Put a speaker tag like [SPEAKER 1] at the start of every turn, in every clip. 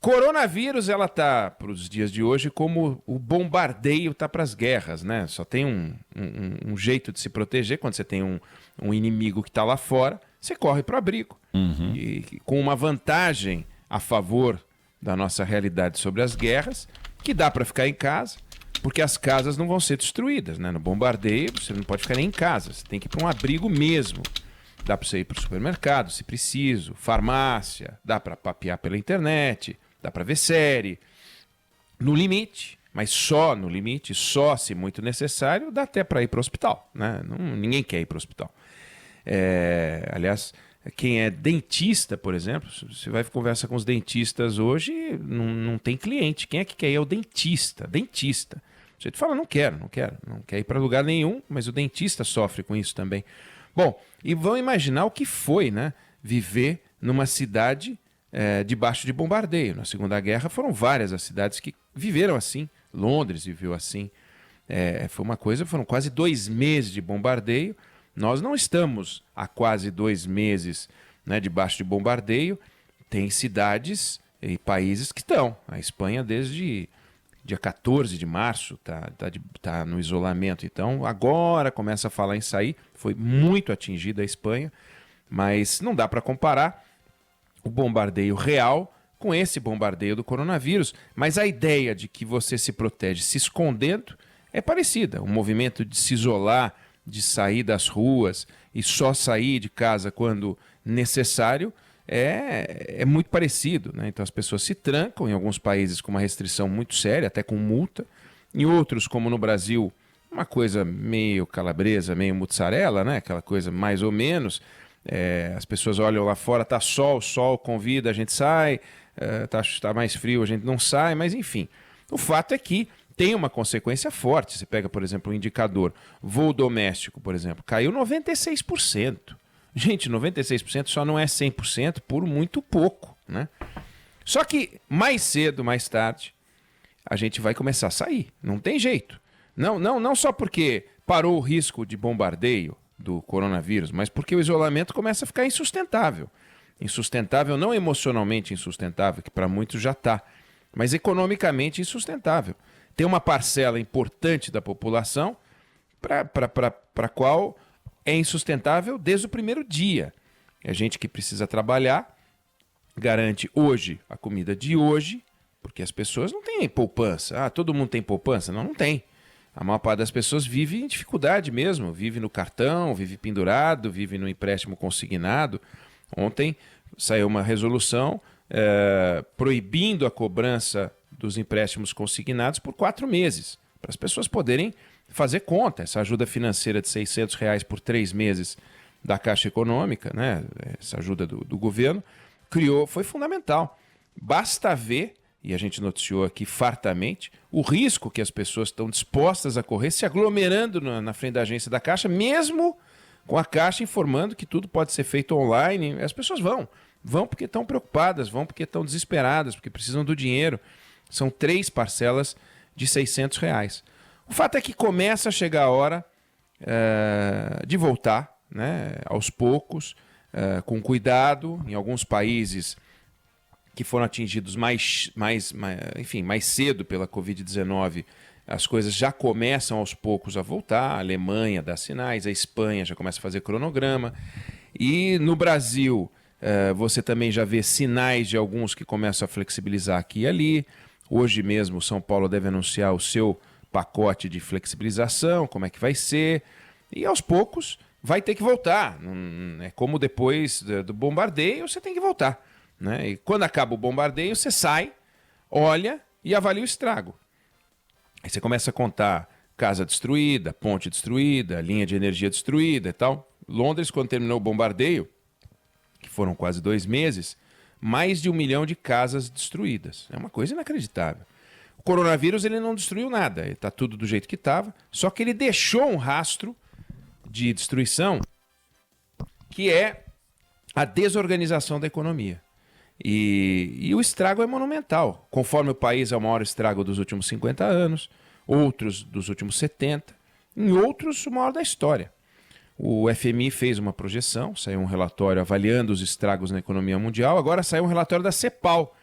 [SPEAKER 1] Coronavírus, ela tá para os dias de hoje como o bombardeio tá para as guerras, né? Só tem um jeito de se proteger quando você tem um inimigo que está lá fora, você corre para o abrigo. E com uma vantagem a favor da nossa realidade sobre as guerras, que dá para ficar em casa, porque as casas não vão ser destruídas, né? No bombardeio, você não pode ficar nem em casa, você tem que ir para um abrigo mesmo. Dá para você ir para o supermercado, se preciso, farmácia, dá para papear pela internet, dá para ver série. No limite, mas só no limite, só se muito necessário, dá até para ir para o hospital, né? Ninguém quer ir para o hospital. Aliás, quem é dentista, por exemplo, você vai conversar com os dentistas hoje, não tem cliente. Quem é que quer ir ao dentista? Dentista. Você fala, não quer ir para lugar nenhum, mas o dentista sofre com isso também. Bom, e vão imaginar o que foi, né? Viver numa cidade debaixo de bombardeio. Na Segunda Guerra foram várias as cidades que viveram assim. Londres viveu assim. Foram quase 2 meses de bombardeio. Nós não estamos há quase 2 meses, né, debaixo de bombardeio. Tem cidades e países que estão. A Espanha, desde dia 14 de março, tá no isolamento. Então, agora começa a falar em sair. Foi muito atingida a Espanha, mas não dá para comparar o bombardeio real com esse bombardeio do coronavírus. Mas a ideia de que você se protege se escondendo é parecida. O movimento de se isolar, de sair das ruas e só sair de casa quando necessário é muito parecido, né? Então as pessoas se trancam, em alguns países com uma restrição muito séria, até com multa, em outros, como no Brasil, uma coisa meio calabresa, meio mussarela, né? Aquela coisa mais ou menos. As pessoas olham lá fora, tá sol, o sol convida, a gente sai, tá mais frio, a gente não sai, mas enfim. O fato é que tem uma consequência forte. Você pega, por exemplo, um indicador, voo doméstico, por exemplo, caiu 96%. Gente, 96% só não é 100% por muito pouco, né? Só que mais cedo, mais tarde, a gente vai começar a sair. Não tem jeito. Não só porque parou o risco de bombardeio do coronavírus, mas porque o isolamento começa a ficar insustentável. Insustentável, não emocionalmente insustentável, que para muitos já está, mas economicamente insustentável. Tem uma parcela importante da população para a qual é insustentável desde o primeiro dia. É gente que precisa trabalhar, garante hoje a comida de hoje, porque as pessoas não têm poupança. Todo mundo tem poupança? Não tem. A maior parte das pessoas vive em dificuldade mesmo, vive no cartão, vive pendurado, vive no empréstimo consignado. Ontem saiu uma resolução proibindo a cobrança dos empréstimos consignados por 4 meses, para as pessoas poderem fazer conta. Essa ajuda financeira de R$600 por 3 meses da Caixa Econômica, né? Essa ajuda do governo, foi fundamental. Basta ver, e a gente noticiou aqui fartamente, o risco que as pessoas estão dispostas a correr se aglomerando na frente da agência da Caixa, mesmo com a Caixa informando que tudo pode ser feito online. As pessoas vão porque estão preocupadas, vão porque estão desesperadas, porque precisam do dinheiro. São 3 parcelas de R$600. O fato é que começa a chegar a hora de voltar, né, aos poucos, com cuidado. Em alguns países que foram atingidos mais cedo pela Covid-19, as coisas já começam aos poucos a voltar. A Alemanha dá sinais, a Espanha já começa a fazer cronograma. E no Brasil, você também já vê sinais de alguns que começam a flexibilizar aqui e ali. Hoje mesmo, São Paulo deve anunciar o seu pacote de flexibilização, como é que vai ser. E aos poucos vai ter que voltar. É como depois do bombardeio, você tem que voltar, né? E quando acaba o bombardeio, você sai, olha e avalia o estrago. Aí você começa a contar casa destruída, ponte destruída, linha de energia destruída e tal. Londres, quando terminou o bombardeio, que foram quase 2 meses, mais de 1 milhão de casas destruídas. É uma coisa inacreditável. O coronavírus ele não destruiu nada, está tudo do jeito que estava, só que ele deixou um rastro de destruição que é a desorganização da economia. E o estrago é monumental. Conforme o país é o maior estrago dos últimos 50 anos, outros dos últimos 70, em outros o maior da história. O FMI fez uma projeção, saiu um relatório avaliando os estragos na economia mundial, agora saiu um relatório da CEPAL,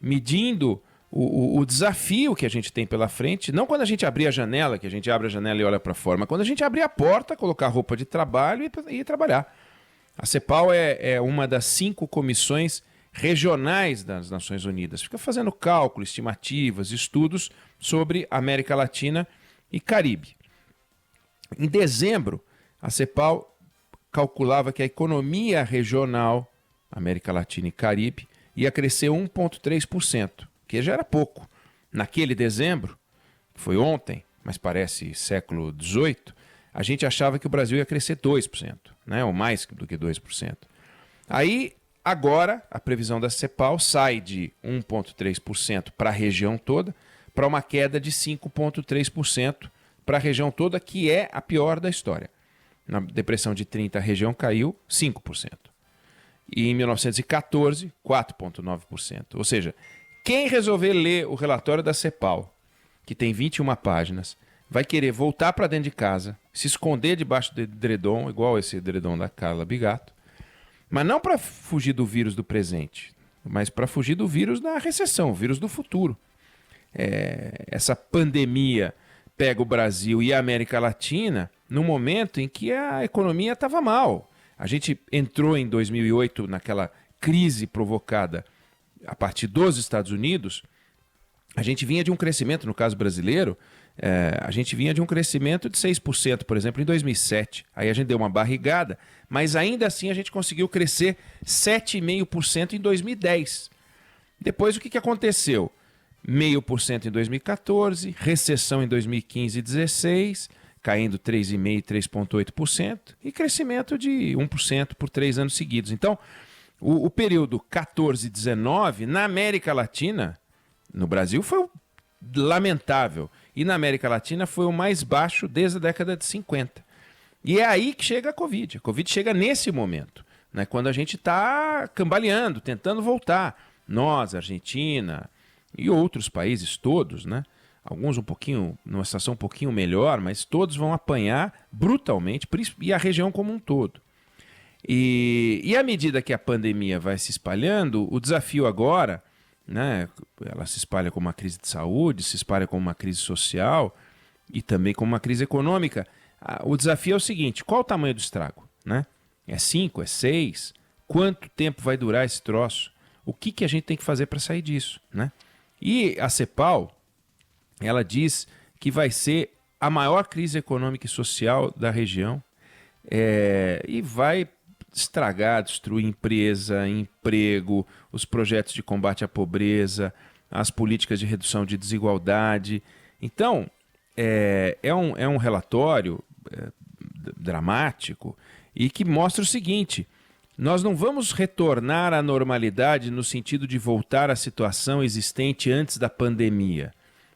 [SPEAKER 1] medindo o desafio que a gente tem pela frente, não quando a gente abrir a janela, que a gente abre a janela e olha para fora, mas quando a gente abrir a porta, colocar a roupa de trabalho e ir trabalhar. A CEPAL é uma das 5 comissões regionais das Nações Unidas. Fica fazendo cálculos, estimativas, estudos sobre América Latina e Caribe. Em dezembro, a CEPAL calculava que a economia regional, América Latina e Caribe, ia crescer 1,3%, que já era pouco. Naquele dezembro, que foi ontem, mas parece século XVIII, a gente achava que o Brasil ia crescer 2%, né? Ou mais do que 2%. Aí, agora, a previsão da CEPAL sai de 1,3% para a região toda, para uma queda de 5,3% para a região toda, que é a pior da história. Na depressão de 30, a região caiu 5%. E em 1914, 4,9%. Ou seja, quem resolver ler o relatório da CEPAL, que tem 21 páginas, vai querer voltar para dentro de casa, se esconder debaixo do edredom, igual esse edredom da Carla Bigato, mas não para fugir do vírus do presente, mas para fugir do vírus da recessão, o vírus do futuro. Essa pandemia pega o Brasil e a América Latina no momento em que a economia estava mal. A gente entrou em 2008 naquela crise provocada a partir dos Estados Unidos. A gente vinha de um crescimento, no caso brasileiro, a gente vinha de um crescimento de 6%, por exemplo, em 2007. Aí a gente deu uma barrigada, mas ainda assim a gente conseguiu crescer 7,5% em 2010. Depois o que aconteceu? 0,5% em 2014, recessão em 2015 e 2016, caindo 3,5%, 3,8%, e crescimento de 1% por 3 anos seguidos. Então, o período 14 e 19, na América Latina, no Brasil foi lamentável, e na América Latina foi o mais baixo desde a década de 50. E é aí que chega a Covid. A Covid chega nesse momento, né, quando a gente está cambaleando, tentando voltar. Nós, Argentina e outros países todos, né? Alguns um pouquinho, numa situação um pouquinho melhor, mas todos vão apanhar brutalmente, e a região como um todo. E à medida que a pandemia vai se espalhando, o desafio agora, né, ela se espalha como uma crise de saúde, se espalha como uma crise social e também como uma crise econômica. O desafio é o seguinte: qual o tamanho do estrago? Né? É 5? É 6? Quanto tempo vai durar esse troço? O que a gente tem que fazer para sair disso? Né? E a CEPAL, ela diz que vai ser a maior crise econômica e social da região, e vai estragar, destruir empresa, emprego, os projetos de combate à pobreza, as políticas de redução de desigualdade. Então, é um relatório dramático e que mostra o seguinte: nós não vamos retornar à normalidade no sentido de voltar à situação existente antes da pandemia.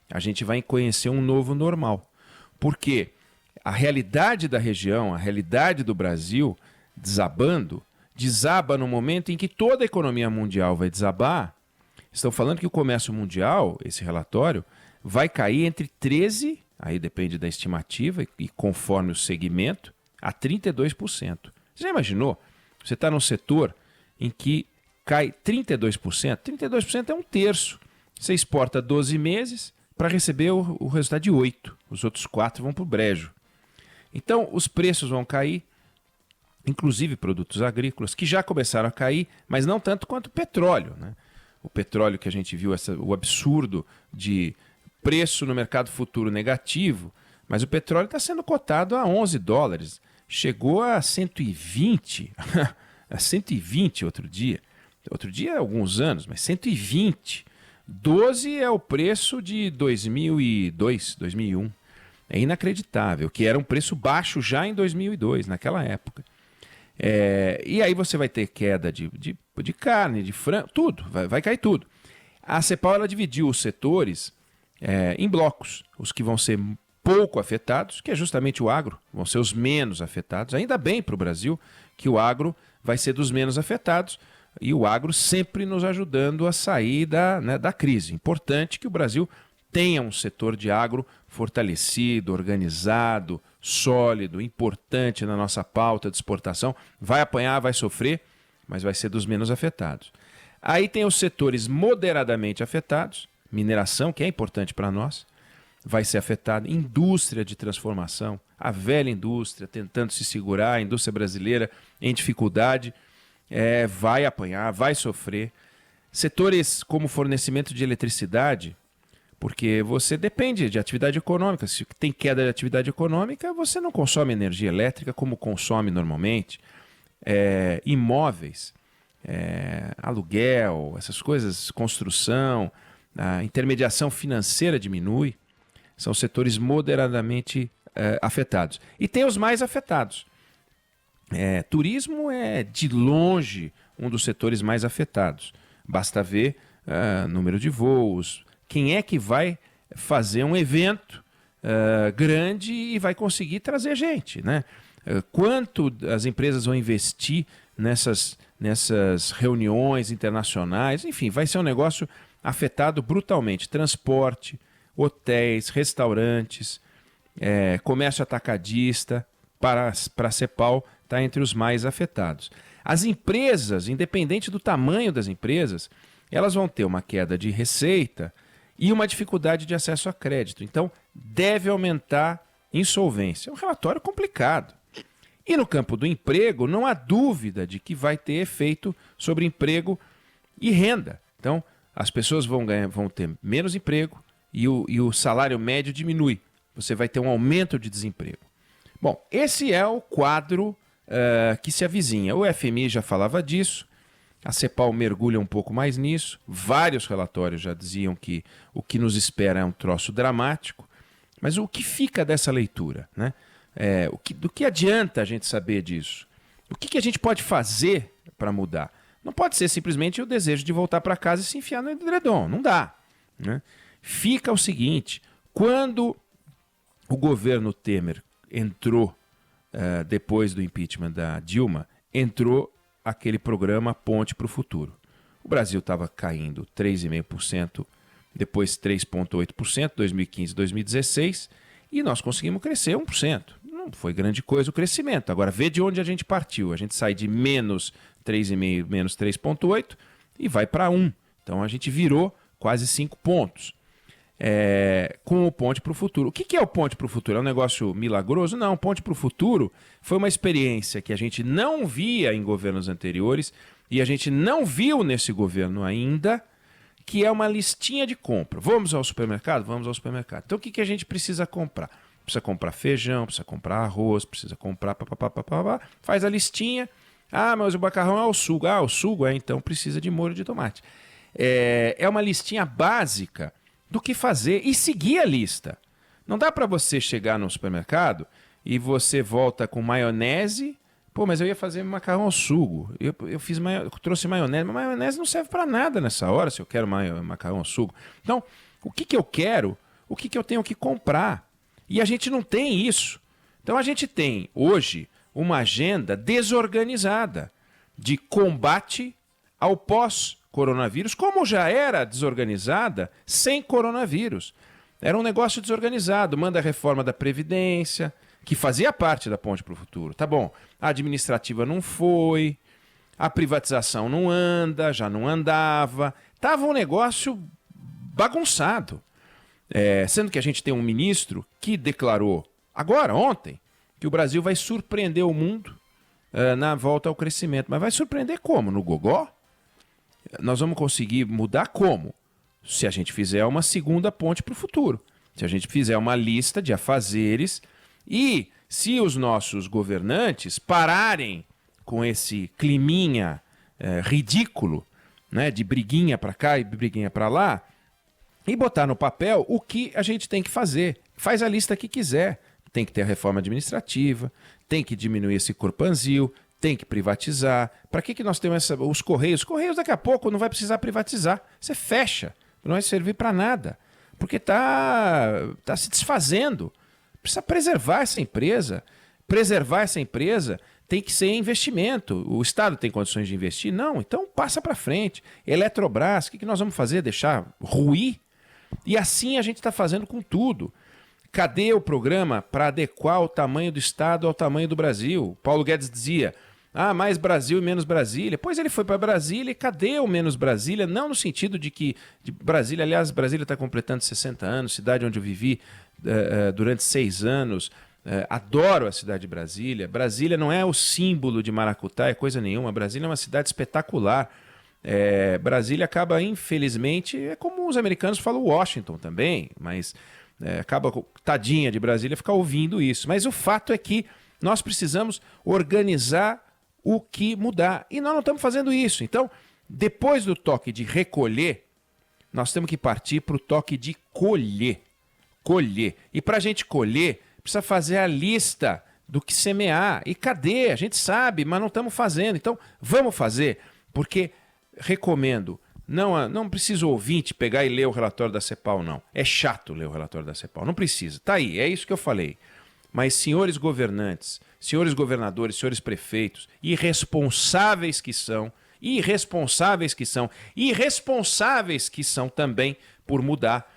[SPEAKER 1] A gente vai conhecer um novo normal. Porque a realidade da região, a realidade do Brasil desaba no momento em que toda a economia mundial vai desabar. Estão falando que o comércio mundial, esse relatório, vai cair entre 13%, aí depende da estimativa e conforme o segmento, a 32%. Você já imaginou? Você está num setor em que cai 32%. 32% é um terço. Você exporta 12 meses para receber o resultado de 8. Os outros 4 vão para o brejo. Então, os preços vão cair, inclusive produtos agrícolas, que já começaram a cair, mas não tanto quanto o petróleo. Né? O petróleo que a gente viu, o absurdo de preço no mercado futuro negativo, mas o petróleo está sendo cotado a $11. Chegou a 120, a 120 outro dia. Outro dia há alguns anos, mas 120. 12 é o preço de 2002, 2001. É inacreditável, que era um preço baixo já em 2002, naquela época. E aí você vai ter queda de carne, de frango, tudo, vai cair tudo. A CEPAL ela dividiu os setores em blocos. Os que vão ser pouco afetados, que é justamente o agro, vão ser os menos afetados. Ainda bem para o Brasil que o agro vai ser dos menos afetados, e o agro sempre nos ajudando a sair da crise. Importante que o Brasil tenha um setor de agro fortalecido, organizado, sólido, importante na nossa pauta de exportação. Vai apanhar, vai sofrer, mas vai ser dos menos afetados. Aí tem os setores moderadamente afetados, mineração, que é importante para nós, vai ser afetada, indústria de transformação, a velha indústria tentando se segurar, a indústria brasileira em dificuldade, vai apanhar, vai sofrer. Setores como fornecimento de eletricidade, porque você depende de atividade econômica. Se tem queda de atividade econômica, você não consome energia elétrica como consome normalmente. Imóveis, aluguel, essas coisas, construção, a intermediação financeira diminui. São setores moderadamente afetados. E tem os mais afetados. Turismo é, de longe, um dos setores mais afetados. Basta ver número de voos. Quem é que vai fazer um evento grande e vai conseguir trazer gente, né? Quanto as empresas vão investir nessas reuniões internacionais? Enfim, vai ser um negócio afetado brutalmente. Transporte, hotéis, restaurantes, comércio atacadista, para a CEPAL está entre os mais afetados. As empresas, independente do tamanho das empresas, elas vão ter uma queda de receita e uma dificuldade de acesso a crédito. Então, deve aumentar insolvência. É um relatório complicado. E no campo do emprego, não há dúvida de que vai ter efeito sobre emprego e renda. Então, as pessoas vão ter menos emprego e o salário médio diminui. Você vai ter um aumento de desemprego. Bom, esse é o quadro que se avizinha. O FMI já falava disso, a CEPAL mergulha um pouco mais nisso, vários relatórios já diziam que o que nos espera é um troço dramático, mas o que fica dessa leitura, né? Do que adianta a gente saber disso? O que a gente pode fazer para mudar? Não pode ser simplesmente o desejo de voltar para casa e se enfiar no edredom, não dá, né? Fica o seguinte, quando o governo Temer entrou, depois do impeachment da Dilma, entrou aquele programa Ponte para o Futuro. O Brasil estava caindo 3,5%, depois 3,8%, 2015, 2016, e nós conseguimos crescer 1%. Não foi grande coisa o crescimento. Agora, vê de onde a gente partiu. A gente sai de menos 3,5%, menos 3,8% e vai para 1%. Então, a gente virou quase 5 pontos. Com o Ponte para o Futuro. O que é o Ponte para o Futuro? É um negócio milagroso? Não, o Ponte para o Futuro foi uma experiência que a gente não via em governos anteriores e a gente não viu nesse governo ainda, que é uma listinha de compra. Vamos ao supermercado? Vamos ao supermercado. Então o que a gente precisa comprar? Precisa comprar feijão, precisa comprar arroz, precisa comprar... Faz a listinha. Ah, mas o macarrão é o sugo. Ah, o sugo então precisa de molho de tomate. É uma listinha básica do que fazer e seguir a lista. Não dá para você chegar no supermercado e você volta com maionese. Pô, mas eu ia fazer macarrão ao sugo. Eu trouxe maionese, mas maionese não serve para nada nessa hora se eu quero macarrão ao sugo. Então, o que eu quero? O que eu tenho que comprar? E a gente não tem isso. Então a gente tem hoje uma agenda desorganizada de combate ao pós-coronavírus, como já era desorganizada sem coronavírus. Era um negócio desorganizado. Manda a reforma da Previdência, que fazia parte da Ponte para o Futuro. Tá bom, a administrativa não foi, a privatização não anda, já não andava. Tava um negócio bagunçado. Sendo que a gente tem um ministro que declarou, agora, ontem, que o Brasil vai surpreender o mundo na volta ao crescimento. Mas vai surpreender como? No gogó? Nós vamos conseguir mudar como? Se a gente fizer uma segunda ponte para o futuro. Se a gente fizer uma lista de afazeres e se os nossos governantes pararem com esse climinha ridículo, né, de briguinha para cá e briguinha para lá, e botar no papel o que a gente tem que fazer. Faz a lista que quiser. Tem que ter a reforma administrativa, tem que diminuir esse corpanzil, tem que privatizar. Para que nós temos os Correios? Os Correios daqui a pouco não vai precisar privatizar. Você fecha, não vai servir para nada. Porque tá se desfazendo. Precisa preservar essa empresa. Preservar essa empresa tem que ser investimento. O Estado tem condições de investir? Não, então passa para frente. Eletrobras, o que nós vamos fazer? Deixar ruir? E assim a gente está fazendo com tudo. Cadê o programa para adequar o tamanho do Estado ao tamanho do Brasil? Paulo Guedes dizia, Ah, mais Brasil e menos Brasília. Pois ele foi para Brasília e cadê o menos Brasília? Não no sentido de que Brasília, aliás, Brasília está completando 60 anos, cidade onde eu vivi durante 6 anos. Adoro a cidade de Brasília. Brasília não é o símbolo de maracutá, é coisa nenhuma. Brasília é uma cidade espetacular. Brasília acaba, infelizmente, é como os americanos falam Washington também, mas acaba, tadinha de Brasília, ficar ouvindo isso. Mas o fato é que nós precisamos organizar o que mudar. E nós não estamos fazendo isso. Então, depois do toque de recolher, nós temos que partir para o toque de colher. Colher. E para a gente colher, precisa fazer a lista do que semear. E cadê? A gente sabe, mas não estamos fazendo. Então, vamos fazer, porque recomendo. Não precisa o ouvinte pegar e ler o relatório da CEPAL, não. É chato ler o relatório da CEPAL. Não precisa. Tá aí, é isso que eu falei. Mas, senhores governantes, senhores governadores, senhores prefeitos, irresponsáveis que são também por mudar,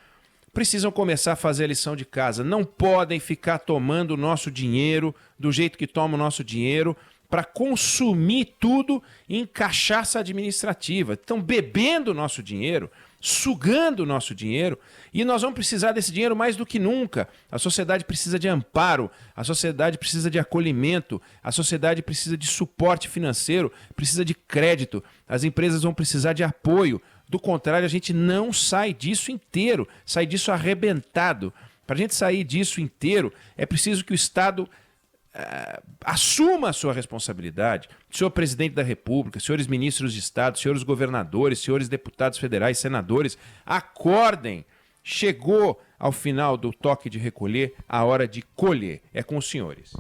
[SPEAKER 1] precisam começar a fazer a lição de casa. Não podem ficar tomando o nosso dinheiro do jeito que toma o nosso dinheiro para consumir tudo em cachaça administrativa. Estão bebendo o nosso dinheiro, sugando o nosso dinheiro, e nós vamos precisar desse dinheiro mais do que nunca. A sociedade precisa de amparo, a sociedade precisa de acolhimento, a sociedade precisa de suporte financeiro, precisa de crédito, as empresas vão precisar de apoio. Do contrário, a gente não sai disso inteiro, sai disso arrebentado. Para a gente sair disso inteiro, é preciso que o Estado assuma a sua responsabilidade. Senhor presidente da República, senhores ministros de Estado, senhores governadores, senhores deputados federais, senadores, acordem. Chegou ao final do toque de recolher a hora de colher. É com os senhores.